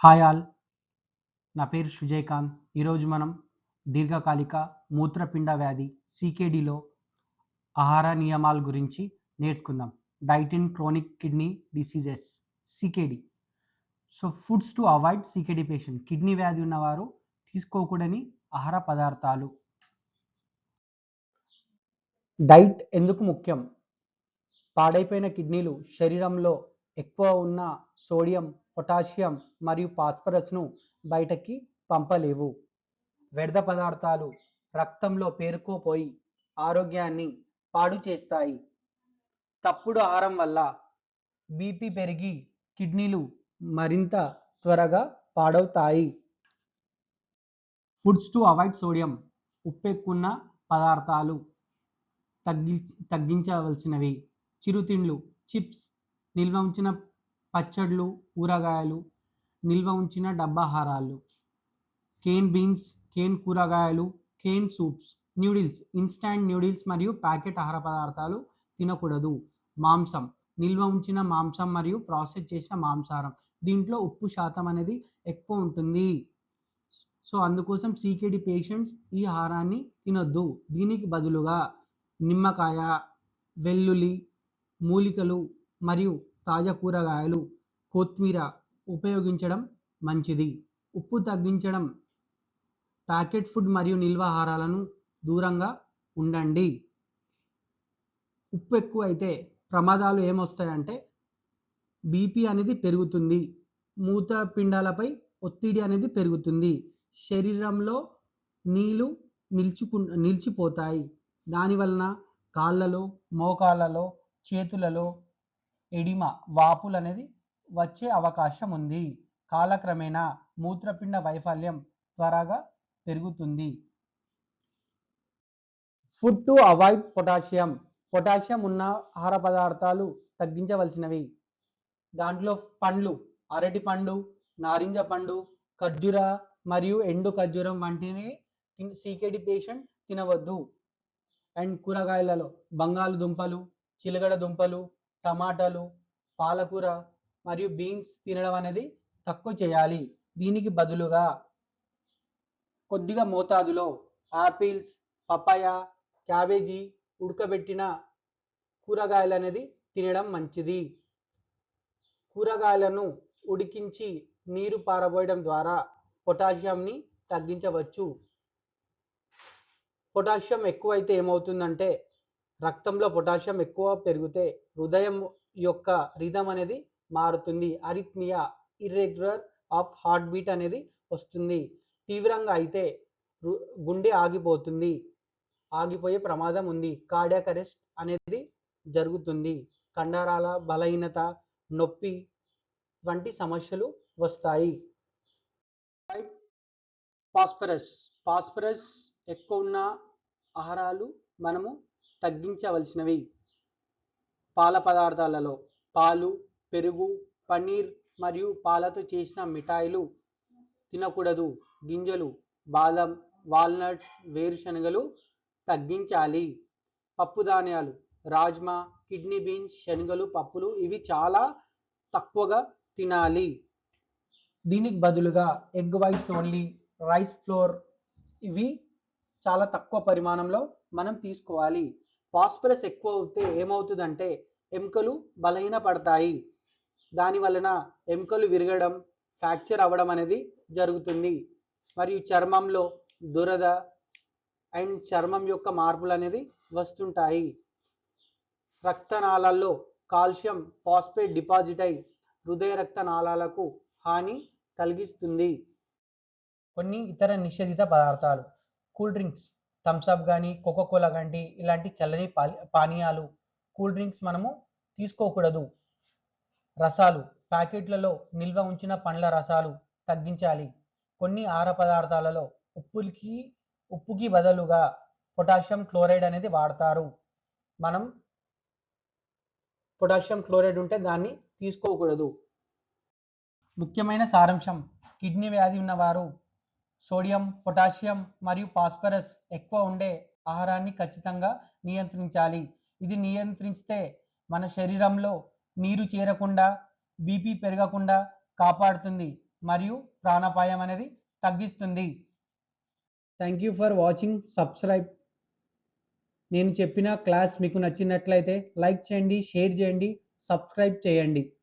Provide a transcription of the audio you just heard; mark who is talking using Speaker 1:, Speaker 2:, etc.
Speaker 1: Hi all, నా పేరు సుజయకాంత్. ఈరోజు మనం దీర్ఘకాలిక మూత్రపిండ వ్యాధి సికేడిలో ఆహార నియమాల గురించి నేర్చుకుందాం. Diet in chronic kidney diseases CKD. So foods to avoid CKD patient. Kidney వ్యాధి ఉన్నవారు తీసుకోకూడని ఆహార పదార్థాలు. డైట్ ఎందుకు ముఖ్యం? పాడైపోయిన కిడ్నీలు శరీరంలో ఎక్కువ ఉన్న సోడియం, పొటాషియం మరియు ఫాస్ఫరస్ను బయటకి పంపలేవు. వ్యర్థ పదార్థాలు రక్తంలో పేరుకుపోయి ఆరోగ్యాన్ని పాడు చేస్తాయి. తప్పుడు ఆహారం వల్ల బీపీ పెరిగి కిడ్నీలు మరింత త్వరగా పాడవుతాయి. Foods to avoid sodium. ఉప్పెక్కున్న పదార్థాలు తగ్గించవలసినవి. చిరుతిండ్లు, చిప్స్, నిల్వ ఉంచిన పచ్చళ్ళు, కూరగాయలు, నిల్వ ఉంచిన డబ్బాహారాలు, కేన్ బీన్స్, కేన్ కూరగాయలు, can soups, noodles, instant noodles మరియు ప్యాకెట్ ఆహార పదార్థాలు తినకూడదు. మాంసం, నిల్వ ఉంచిన మాంసం మరియు ప్రాసెస్ చేసిన మాంసాహారం. దీంట్లో ఉప్పు శాతం అనేది ఎక్కువ ఉంటుంది. సో అందుకోసం సికేడి పేషెంట్స్ ఈ ఆహారాన్ని తినొద్దు. దీనికి బదులుగా నిమ్మకాయ, వెల్లుల్లి, మూలికలు మరియు తాజా కూరగాయలు, కొత్తిమీర ఉపయోగించడం మంచిది. ఉప్పు తగ్గించడం. ప్యాకెట్ ఫుడ్ మరియు నిల్వ ఆహారాలను దూరంగా ఉండండి. ఉప్పు ఎక్కువ అయితే ప్రమాదాలు ఏమొస్తాయంటే బీపీ అనేది పెరుగుతుంది, మూత్రపిండాలపై ఒత్తిడి అనేది పెరుగుతుంది, శరీరంలో నీళ్లు నిలిచిపోతాయి. దానివలన కాళ్ళలో, మోకాళ్ళలో, చేతులలో ఎడిమ, వాపులు అనేది వచ్చే అవకాశం ఉంది. కాలక్రమేణా మూత్రపిండ వైఫల్యం త్వరగా పెరుగుతుంది. Food to avoid potassium. Potassium ఉన్న ఆహార పదార్థాలు తగ్గించవలసినవి. దాంట్లో పండ్లు, అరటి పండు, నారింజ పండు, ఖర్జూర మరియు ఎండు ఖర్జూరం వంటివి సికేడి పేషెంట్ తినవద్దు. అండ్ కూరగాయలలో బంగాళదుంపలు, చిలగడ దుంపలు, టమాటాలు, పాలకూర మరియు బీన్స్ తినడం అనేది తక్కువ చేయాలి. దీనికి బదులుగా కొద్దిగా మోతాదులో ఆపిల్స్, పపాయ, క్యాబేజీ, ఉడకబెట్టిన కూరగాయలు అనేది తినడం మంచిది. కూరగాయలను ఉడికించి నీరు పారబోయడం ద్వారా పొటాషియంని తగ్గించవచ్చు. పొటాషియం ఎక్కువైతే ఏమవుతుందంటే రక్తంలో పొటాషియం ఎక్కువ పెరిగితే హృదయం యొక్క రిథం అనేది మారుతుంది. Arrhythmia, irregular of heart beat అనేది వస్తుంది. తీవ్రంగా అయితే గుండె ఆగిపోయే ప్రమాదం ఉంది. కార్డియాక్ అరెస్ట్ అనేది జరుగుతుంది. కండరాల బలహీనత, నొప్పి వంటి సమస్యలు వస్తాయి. ఫాస్ఫరస్ ఎక్కువ ఉన్న ఆహారాలు మనము తగ్గించవలసినవి. పాల పదార్థాలలో పాలు, పెరుగు, పన్నీర్ మరియు పాలతో చేసిన మిఠాయిలు తినకూడదు. గింజలు, బాదం, వాల్నట్స్, వేరుశనగలు తగ్గించాలి. పప్పు ధాన్యాలు, రాజ్మా, కిడ్నీ బీన్స్, శనగలు, పప్పులు ఇవి చాలా తక్కువగా తినాలి. దీనికి బదులుగా egg whites only, rice flour ఇవి చాలా తక్కువ పరిమాణంలో మనం తీసుకోవాలి. ఫాస్ఫరస్ ఎక్కువ అవుతే ఏమవుతుందంటే ఎముకలు బలహీన పడతాయి. దాని వలన ఎముకలు విరగడం, ఫ్రాక్చర్ అవ్వడం అనేది జరుగుతుంది. మరియు చర్మంలో దురద అండ్ చర్మం యొక్క మార్పులు అనేది వస్తుంటాయి. రక్తనాళాల్లో కాల్షియం ఫాస్ఫేట్ డిపాజిట్ అయి హృదయ రక్తనాళాలకు హాని కలిగిస్తుంది. కొన్ని ఇతర నిషేధిత పదార్థాలు, కూల్ డ్రింక్స్, థమ్స్అప్ కానీ, కోకోకోలా కానీ ఇలాంటి చల్లని పానీయాలు, కూల్ డ్రింక్స్ మనము తీసుకోకూడదు. రసాలు, ప్యాకెట్లలో నిల్వ ఉంచిన పండ్ల రసాలు తగ్గించాలి. కొన్ని ఆహార పదార్థాలలో ఉప్పుకి బదులుగా పొటాషియం క్లోరైడ్ అనేది వాడతారు. మనం పొటాషియం క్లోరైడ్ ఉంటే దాన్ని తీసుకోకూడదు. ముఖ్యమైన సారాంశం: కిడ్నీ వ్యాధి ఉన్నవారు సోడియం, పొటాషియం మరియు ఫాస్ఫరస్ ఎక్కువ ఉండే ఆహారాన్ని ఖచ్చితంగా నియంత్రించాలి. ఇది నియంత్రిస్తే మన శరీరంలో నీరు చేరకుండా, బీపీ పెరగకుండా కాపాడుతుంది. మరియు ప్రాణాపాయం అనేది తగ్గిస్తుంది. Thank you for watching. Subscribe. నేను చెప్పిన క్లాస్ మీకు నచ్చినట్లయితే లైక్ చేయండి, షేర్ చేయండి, సబ్స్క్రైబ్ చేయండి.